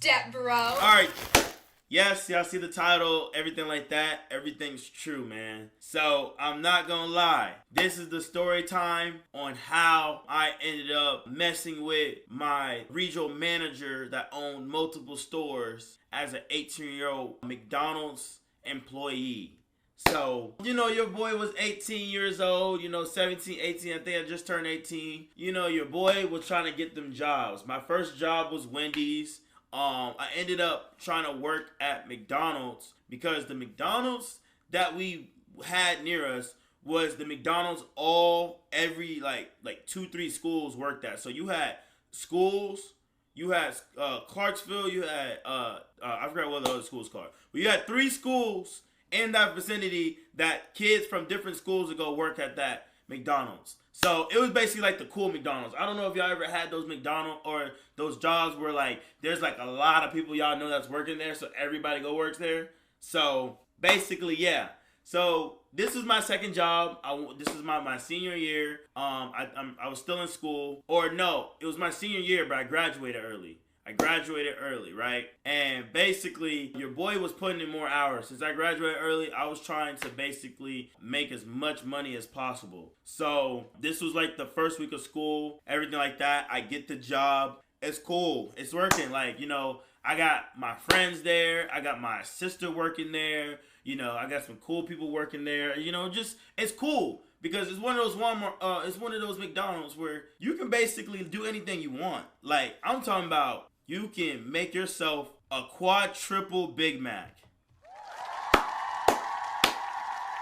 step bro. Alright. Yes, y'all see the title, everything like that. Everything's true, man. So, I'm not gonna lie. This is the story time on how I ended up messing with my regional manager that owned multiple stores as an 18-year-old McDonald's employee. So, your boy was 18 years old, 17, 18, I think I just turned 18. Your boy was trying to get them jobs. My first job was Wendy's. I ended up trying to work at McDonald's because the McDonald's that we had near us was the McDonald's every 2-3 schools worked at. So you had schools, you had Clarksville, you had I forgot what the other schools called, but you had 3 schools in that vicinity that kids from different schools would go work at that McDonald's. So it was basically like the cool McDonald's. I don't know if y'all ever had those McDonald's or those jobs where there's a lot of people y'all know that's working there, so everybody go works there. So basically, yeah. So this is my second job. This is my senior year. I was still in school, or no, it was my senior year, but I graduated early. Right? And basically, your boy was putting in more hours. Since I graduated early, I was trying to basically make as much money as possible. So this was like the first week of school, everything like that. I get the job. It's cool. It's working. I got my friends there. I got my sister working there. I got some cool people working there. It's cool. Because it's one of those McDonald's where you can basically do anything you want. I'm talking about you can make yourself a quadruple Big Mac.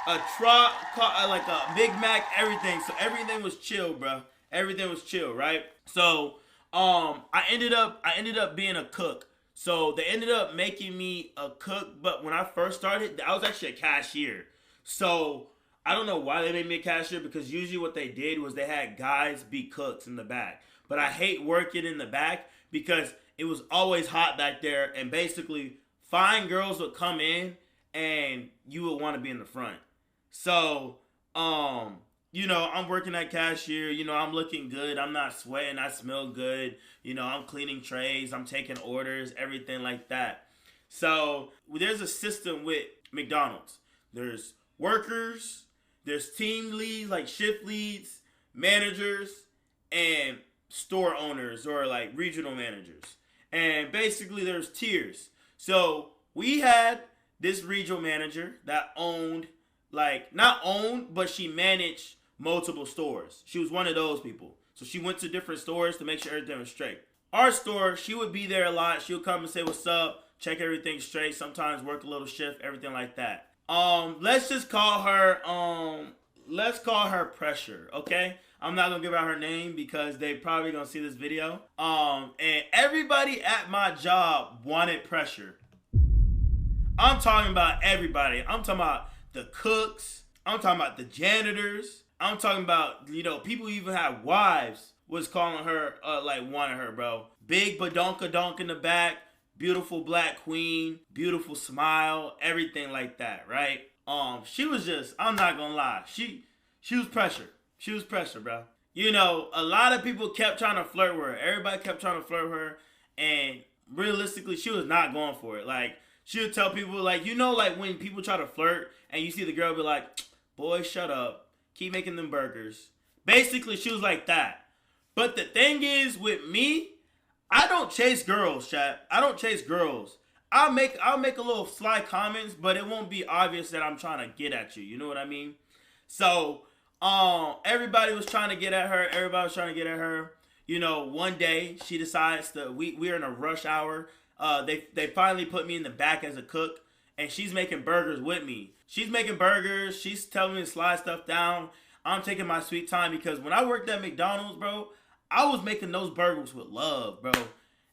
A Big Mac, everything. So everything was chill, bro. Everything was chill, right? So, I ended up being a cook. So they ended up making me a cook, but when I first started, I was actually a cashier. So I don't know why they made me a cashier, because usually what they did was they had guys be cooks in the back. But I hate working in the back because it was always hot back there, and basically fine girls would come in and you would want to be in the front. So, I'm working at cashier, I'm looking good, I'm not sweating, I smell good, I'm cleaning trays, I'm taking orders, everything like that. So there's a system with McDonald's. There's workers, there's team leads, like shift leads, managers, and store owners or regional managers. And basically there's tiers. So we had this regional manager that but she managed multiple stores. She was one of those people. So she went to different stores to make sure everything was straight. Our store, she would be there a lot. She would come and say what's up, check everything straight, sometimes work a little shift, everything like that. Let's call her Pressure, okay? I'm not gonna give out her name because they probably gonna see this video. And everybody at my job wanted Pressure. I'm talking about everybody. I'm talking about the cooks. I'm talking about the janitors. I'm talking about, people who even had wives was calling her, wanted her, bro. Big badonka-donk in the back. Beautiful black queen, beautiful smile, everything like that, right? She was just, I'm not gonna lie, she was Pressure. She was Pressure, bro. A lot of people kept trying to flirt with her. Everybody kept trying to flirt with her, and realistically, she was not going for it. She would tell people, when people try to flirt, and you see the girl be like, boy, shut up, keep making them burgers. Basically, she was like that. But the thing is, with me, I don't chase girls, chat. I don't chase girls. I'll make a little sly comments, but it won't be obvious that I'm trying to get at you. You know what I mean? So, everybody was trying to get at her. One day she decides we're in a rush hour. They finally put me in the back as a cook, and she's making burgers with me. She's making burgers. She's telling me to slide stuff down. I'm taking my sweet time because when I worked at McDonald's, bro, I was making those burgers with love, bro.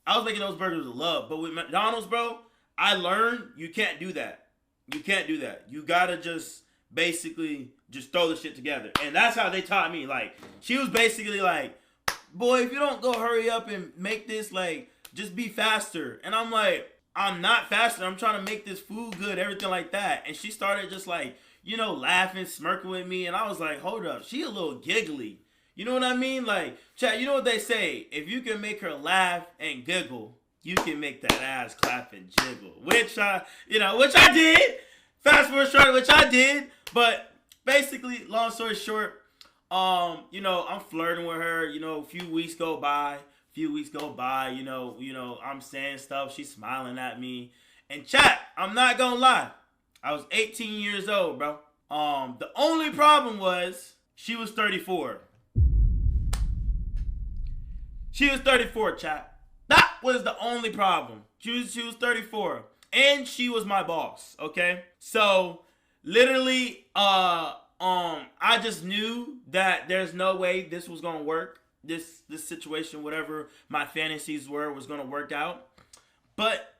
But with McDonald's, bro, I learned you can't do that. You gotta just basically just throw the shit together. And that's how they taught me. She was basically like, boy, if you don't go hurry up and make this, just be faster. And I'm like, I'm not faster. I'm trying to make this food good, everything like that. And she started just laughing, smirking with me. And I was like, hold up, she a little giggly. You know what I mean? Chat, you know what they say? If you can make her laugh and giggle, you can make that ass clap and jiggle. Which I did. Fast forward short, which I did. But basically, long story short, I'm flirting with her. A few weeks go by. I'm saying stuff. She's smiling at me. And chat, I'm not gonna lie. I was 18 years old, bro. The only problem was she was 34. She was 34, chat. That was the only problem. She was 34. And she was my boss, okay? So, literally, I just knew that there's no way this was gonna work. This situation, whatever my fantasies were, was gonna work out. But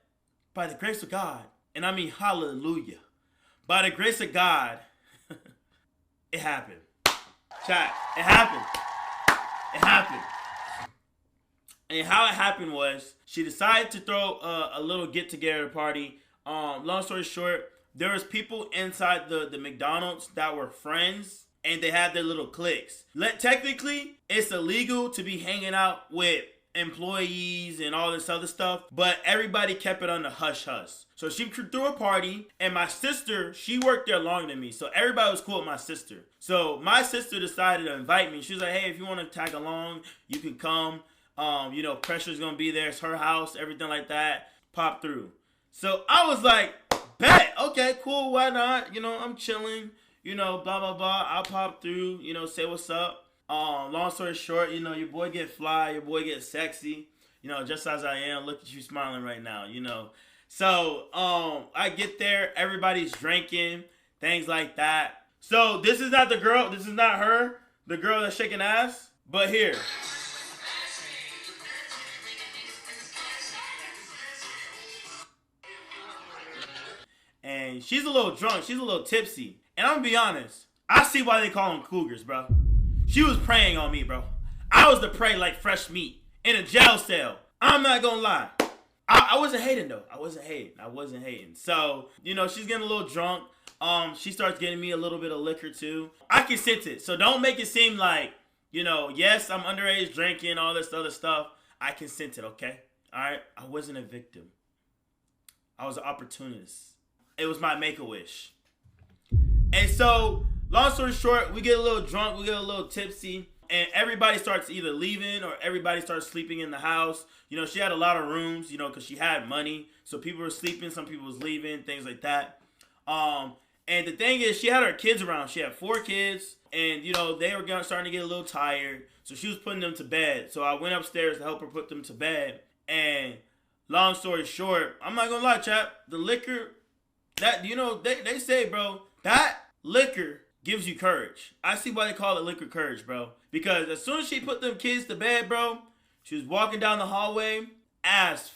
by the grace of God, and I mean hallelujah, by the grace of God, it happened. Chat, it happened. It happened. And how it happened was, she decided to throw a little get-together party. Long story short, there was people inside the McDonald's that were friends, and they had their little cliques. Technically, it's illegal to be hanging out with employees and all this other stuff, but everybody kept it on the hush-hush. So she threw a party, and my sister, she worked there longer than me, so everybody was cool with my sister. So my sister decided to invite me. She was like, hey, if you want to tag along, you can come. Pressure's gonna be there. It's her house, everything like that. Pop through. So I was like, bet, okay, cool, why not? I'm chilling, blah, blah, blah. I'll pop through, say what's up. Long story short, your boy get fly, your boy get sexy, just as I am. Look at you smiling right now, So, I get there, everybody's drinking, things like that. So, this is not the girl, this is not her, the girl that's shaking ass, but here. And she's a little drunk. She's a little tipsy. And I'm gonna be honest. I see why they call them cougars, bro. She was preying on me, bro. I was the prey like fresh meat in a jail cell. I'm not gonna lie. I wasn't hating, though. I wasn't hating. So, she's getting a little drunk. She starts getting me a little bit of liquor, too. I can sense it. So don't make it seem like, yes, I'm underage drinking, all this other stuff. I can sense it, okay? All right? I wasn't a victim. I was an opportunist. It was my make-a-wish. And so, long story short, we get a little drunk, we get a little tipsy, and everybody starts either leaving or everybody starts sleeping in the house. She had a lot of rooms, because she had money. So people were sleeping, some people was leaving, things like that. And the thing is, she had her kids around. She had 4 kids, and, they were starting to get a little tired. So she was putting them to bed. So I went upstairs to help her put them to bed. And long story short, I'm not going to lie, chap, the liquor... That, they say, bro, that liquor gives you courage. I see why they call it liquor courage, bro. Because as soon as she put them kids to bed, bro, she was walking down the hallway, ass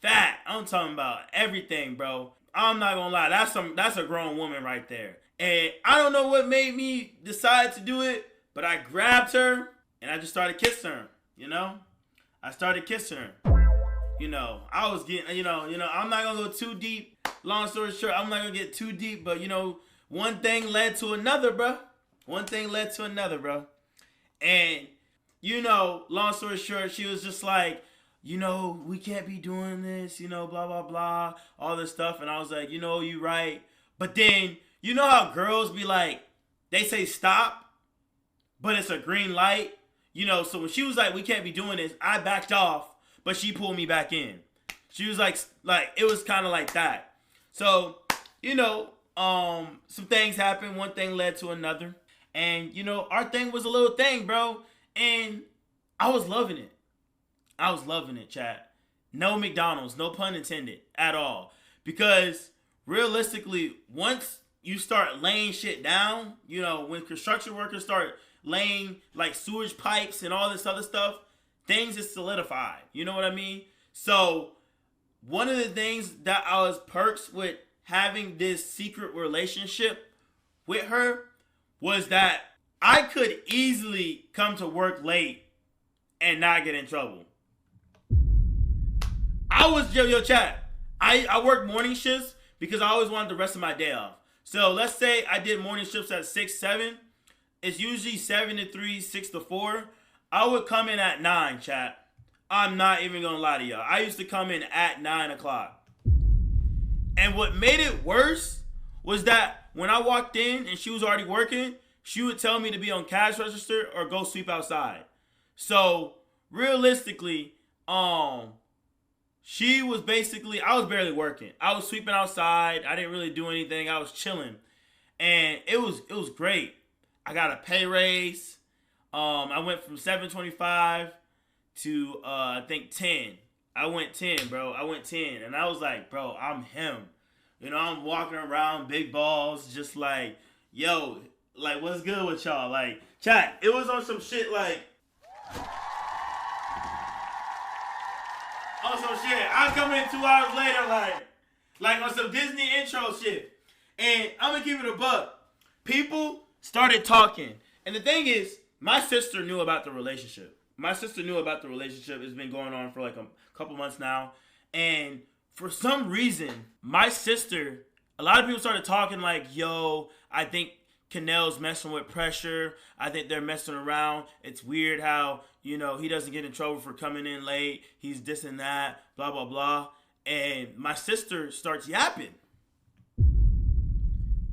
fat. I'm talking about everything, bro. I'm not gonna lie, that's a grown woman right there. And I don't know what made me decide to do it, but I grabbed her and I just started kissing her, I started kissing her. I was getting, I'm not gonna go too deep. Long story short, I'm not going to get too deep, but, one thing led to another, bro. And, long story short, she was just like, we can't be doing this, blah, blah, blah, all this stuff. And I was like, you right. But then, how girls be like, they say stop, but it's a green light. So when she was like, we can't be doing this, I backed off, but she pulled me back in. She was like, it was kind of like that. So, some things happened. One thing led to another. And, our thing was a little thing, bro. And I was loving it. Chat. No McDonald's, no pun intended, at all. Because, realistically, once you start laying shit down, when construction workers start laying, like, sewage pipes and all this other stuff, things is solidified. You know what I mean? So... one of the things that I was perks with having this secret relationship with her was that I could easily come to work late and not get in trouble. I was, chat, I worked morning shifts because I always wanted the rest of my day off. So let's say I did morning shifts at 6, 7. It's usually 7 to 3, 6 to 4. I would come in at 9, chat. I'm not even gonna lie to y'all. I used to come in at 9 o'clock. And what made it worse was that when I walked in and she was already working, she would tell me to be on cash register or go sweep outside. So realistically, she was basically, I was barely working. I was sweeping outside. I didn't really do anything. I was chilling. And it was great. I got a pay raise. I went from $7.25 to I think 10. I went 10, bro. I went 10. And I was like, bro, I'm him. You know, I'm walking around big balls, just like, yo, like, what's good with y'all? Like, chat, it was on some shit like, on some shit. I come in 2 hours later, like on some Disney intro shit. And I'm gonna give it a buck. People started talking. And the thing is, my sister knew about the relationship. It's been going on for like a couple months now. And for some reason, my sister, a lot of people started talking like, yo, I think Kanel's messing with pressure. I think they're messing around. It's weird how, you know, he doesn't get in trouble for coming in late. He's this and that, blah, blah, blah. And my sister starts yapping.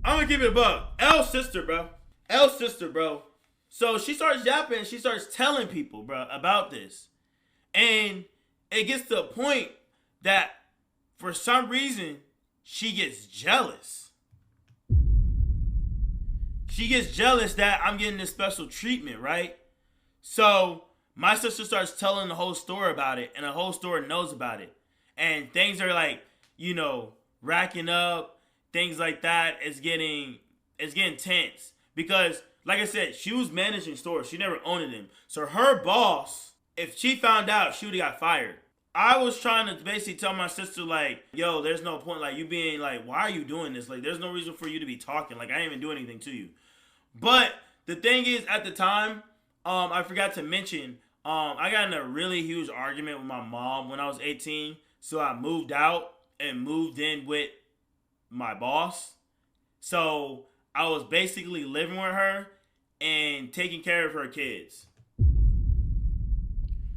I'm going to give it a buck. L's sister, bro. So she starts yapping. She starts telling people, bro, about this. And it gets to a point that for some reason, she gets jealous. She gets jealous that I'm getting this special treatment, right? So my sister starts telling the whole store about it, and the whole store knows about it. And things are like, you know, racking up, things like that. It's getting tense. Because, like I said, she was managing stores. She never owned them. So her boss, if she found out, she would have got fired. I was trying to basically tell my sister, like, yo, there's no point, like, you being like, why are you doing this? Like, there's no reason for you to be talking. Like, I didn't even do anything to you. But the thing is, at the time, I forgot to mention, I got in a really huge argument with my mom when I was 18. So I moved out and moved in with my boss. So I was basically living with her and taking care of her kids.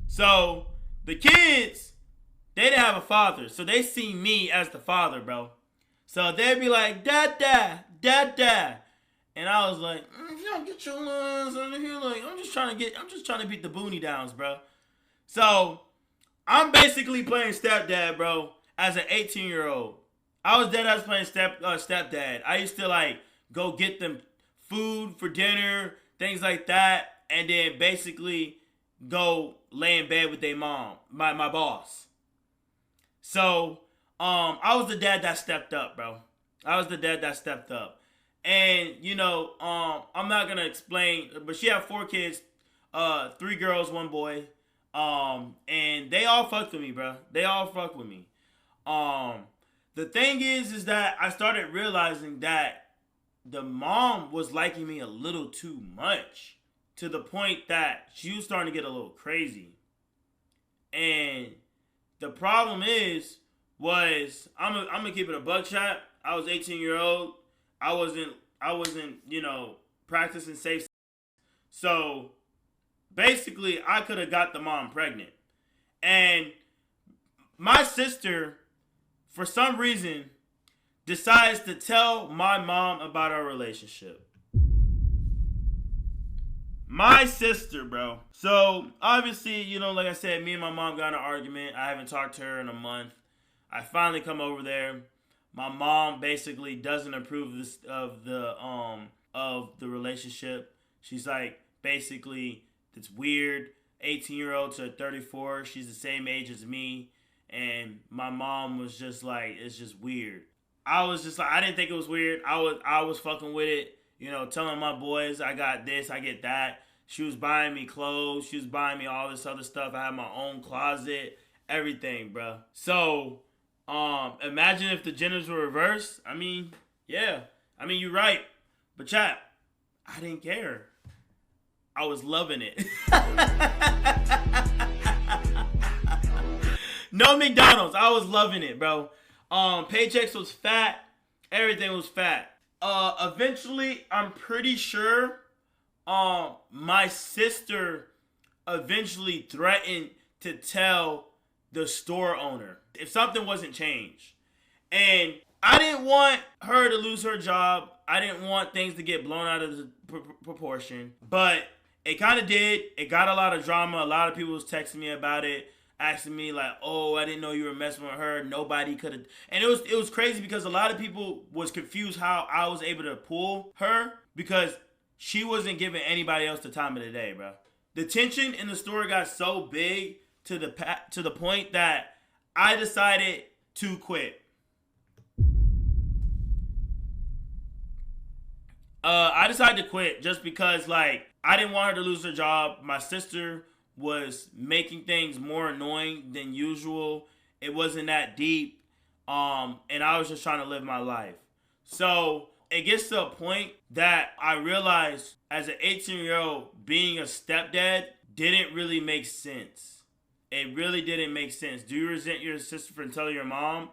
So the kids, they didn't have a father. So they see me as the father, bro. So they'd be like, dad, dad, dad, dad. And I was like, y'all get your ass out of here. Like, I'm just trying to beat the Boonie Downs, bro. So I'm basically playing stepdad, bro, as an 18-year-old. I was dead ass playing stepdad. I used to like go get them food for dinner, things like that, and then basically go lay in bed with their mom, my boss. So I was the dad that stepped up, bro. And, you know, I'm not going to explain, but she had 4 kids, 3 girls, 1 boy. And they all fucked with me, bro. The thing is that I started realizing that the mom was liking me a little too much, to the point that she was starting to get a little crazy. And the problem was I'm going to keep it a buckshot. I was 18-year-old. I wasn't, you know, practicing safe. So basically, I could have got the mom pregnant. And my sister, for some reason, decides to tell my mom about our relationship. My sister, bro. So obviously, you know, like I said, me and my mom got in an argument. I haven't talked to her in a month. I finally come over there. My mom basically doesn't approve of the relationship. She's like, basically, it's weird. 18-year-old to 34. She's the same age as me. And my mom was just like, it's just weird. I was just like, I didn't think it was weird. I was fucking with it. You know, telling my boys, I got this, I get that. She was buying me clothes. She was buying me all this other stuff. I had my own closet. Everything, bro. So imagine if the genders were reversed. I mean, yeah. I mean, you're right. But chat, I didn't care. I was loving it. No McDonald's. I was loving it, bro. Paychecks was fat. Everything was fat. Eventually, I'm pretty sure my sister eventually threatened to tell the store owner if something wasn't changed. And I didn't want her to lose her job. I didn't want things to get blown out of the proportion. But it kind of did. It got a lot of drama. A lot of people was texting me about it, asking me like, oh, I didn't know you were messing with her. Nobody could have. And it was crazy because a lot of people was confused how I was able to pull her because she wasn't giving anybody else the time of the day, bro. The tension in the store got so big to the point that I decided to quit. I decided to quit just because, like, I didn't want her to lose her job. My sister was making things more annoying than usual. It wasn't that deep. And I was just trying to live my life. So it gets to a point that I realized as an 18-year-old, being a stepdad didn't really make sense. It really didn't make sense. Do you resent your sister for telling your mom?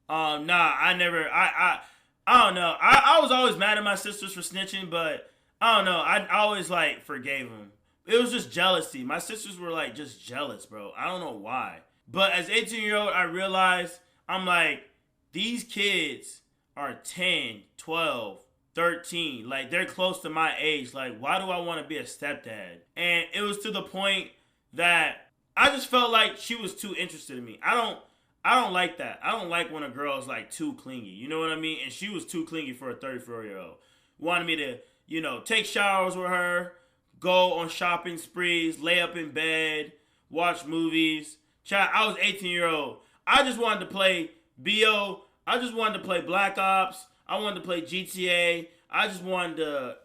Nah, I never. I don't know. I was always mad at my sisters for snitching, but I don't know. I always like forgave them. It was just jealousy. My sisters were like just jealous, bro. I don't know why. But as 18-year-old, I realized I'm like, these kids are 10, 12, 13. Like, they're close to my age. Like, why do I want to be a stepdad? And it was to the point that I just felt like she was too interested in me. I don't like that. I don't like when a girl is like too clingy. You know what I mean? And she was too clingy for a 34-year-old. Wanted me to, take showers with her, go on shopping sprees, lay up in bed, watch movies. Child, I was 18-year-old. I just wanted to play BO. I just wanted to play Black Ops. I wanted to play GTA. I just wanted to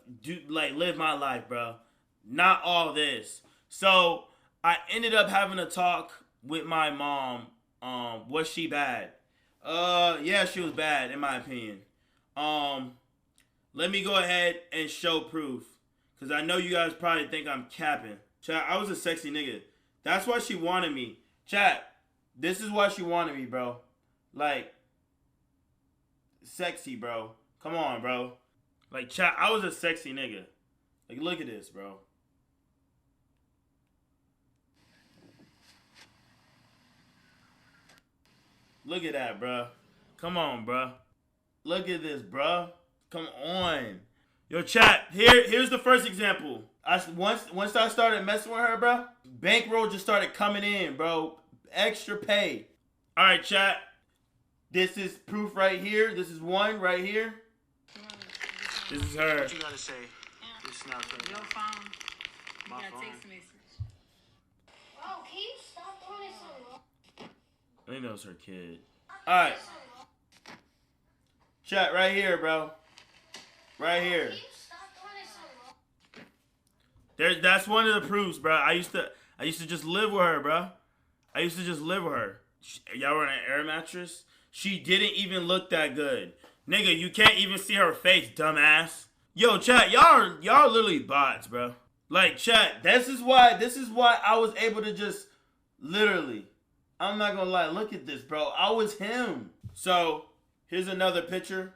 live my life, bro. Not all this. So I ended up having a talk with my mom. Was she bad? Yeah, she was bad in my opinion. Let me go ahead and show proof. Cause I know you guys probably think I'm capping. Chat, I was a sexy nigga. That's why she wanted me. Chat, this is why she wanted me, bro. Like, sexy, bro. Come on, bro. Like, chat, I was a sexy nigga. Like, look at this, bro. Look at that, bro. Come on, bro. Look at this, bro. Come on. Yo, chat, here's the first example. Once I started messing with her, bro, bankroll just started coming in, bro. Extra pay. All right, chat. This is proof right here. This is one right here. This is her. What you gotta say? It's not her. Your phone. My You got phone. text message. Bro, can you stop doing it so long? I think that was her kid. All right. Chat right here, bro. Right here. Can you stop doing it so long? That's one of the proofs, bro. I used to just live with her, bro. I used to just live with her. Y'all were on an air mattress. She didn't even look that good. Nigga, you can't even see her face, dumbass. Yo, chat, y'all are literally bots, bro. Like, chat, this is why I was able to just literally, I'm not gonna lie, look at this, bro. I was him. So, here's another picture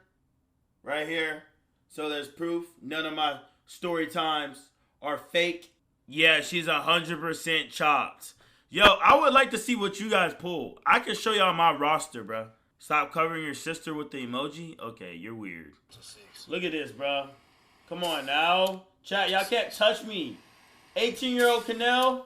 right here. So there's proof. None of my story times are fake. Yeah, she's 100% chopped. Yo, I would like to see what you guys pull. I can show y'all my roster, bro. Stop covering your sister with the emoji? Okay, you're weird. Look at this, bro. Come on now. Chat, y'all can't touch me. 18-year-old Kanel.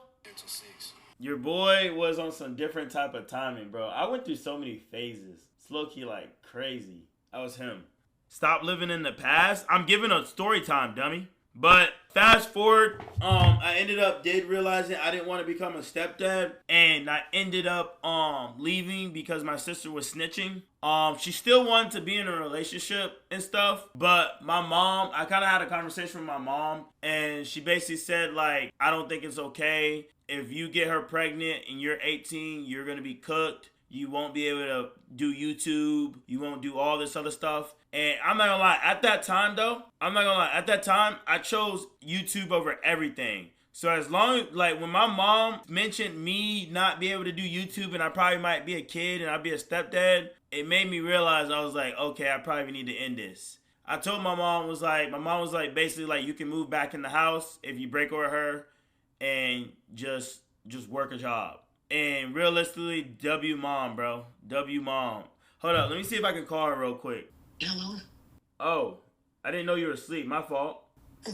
Your boy was on some different type of timing, bro. I went through so many phases. It's low-key like crazy. That was him. Stop living in the past. I'm giving a story time, dummy. But fast forward, I ended up realizing I didn't want to become a stepdad, and I ended up leaving because my sister was snitching. She still wanted to be in a relationship and stuff, but my mom, I kind of had a conversation with my mom, and she basically said like, I don't think it's okay if you get her pregnant and you're 18, you're gonna be cooked. You won't be able to do YouTube. You won't do all this other stuff. And I'm not gonna lie, at that time though, I chose YouTube over everything. So as long, like when my mom mentioned me not being able to do YouTube and I probably might be a kid and I'd be a stepdad, it made me realize, I was like, okay, I probably need to end this. I told my mom was like basically like, you can move back in the house if you break over her and just just work a job. And realistically, W mom, bro. W mom. Hold up, let me see if I can call her real quick. Hello? Oh, I didn't know you were asleep. My fault.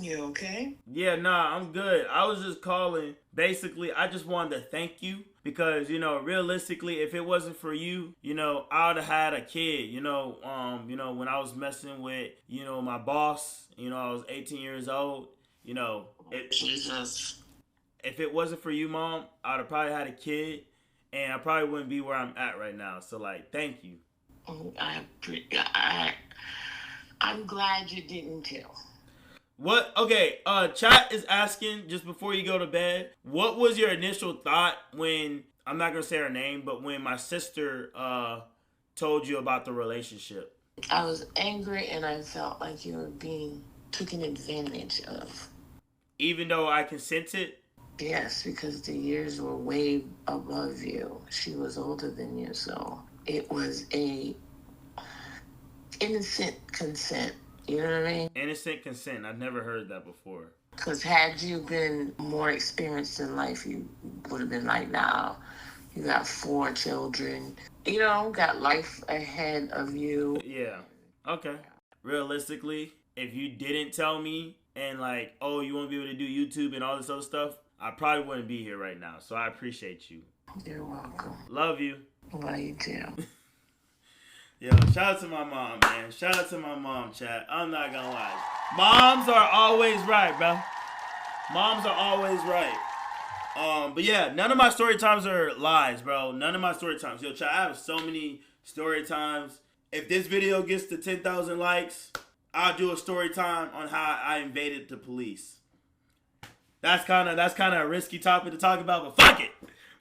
You okay? Yeah, nah, I'm good. I was just calling. Basically, I just wanted to thank you because, you know, realistically, if it wasn't for you, you know, I would have had a kid. You know, when I was messing with, you know, my boss, you know, I was 18 years old. You know, Jesus. If it wasn't for you, Mom, I would have probably had a kid, and I probably wouldn't be where I'm at right now. So, like, thank you. I'm glad you didn't tell. What? Okay, chat is asking, just before you go to bed, what was your initial thought when, I'm not going to say her name, but when my sister told you about the relationship? I was angry and I felt like you were being taken advantage of. Even though I consented? Yes, because the years were way above you. She was older than you, so it was a innocent consent. You know what I mean? Innocent consent. I've never heard that before. Because had you been more experienced in life, you would have been like, nah, you got 4 children. You know, got life ahead of you. Yeah. Okay. Realistically, if you didn't tell me and like, oh, you won't be able to do YouTube and all this other stuff, I probably wouldn't be here right now. So I appreciate you. You're welcome. Love you. Love you too. Yo, shout out to my mom, man. Shout out to my mom, chat. I'm not gonna lie. Moms are always right, bro. Moms are always right. But yeah, none of my story times are lies, bro. None of my story times. Yo, chat, I have so many story times. If this video gets to 10,000 likes, I'll do a story time on how I invaded the police. That's kind of a risky topic to talk about, but fuck it.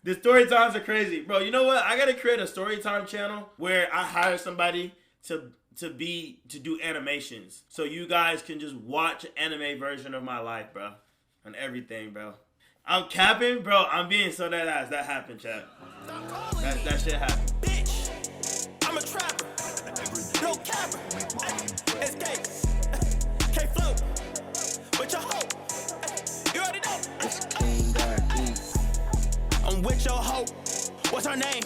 The story times are crazy. Bro, you know what? I gotta create a story time channel where I hire somebody to do animations. So you guys can just watch an anime version of my life, bro. And everything, bro. I'm capping, bro. I'm being so dead ass. That happened, chat. That shit happened. Bitch, I'm a trapper. No capper. Escape. Can't float. With your hoe. You already know. I'm with your hoe. What's her name?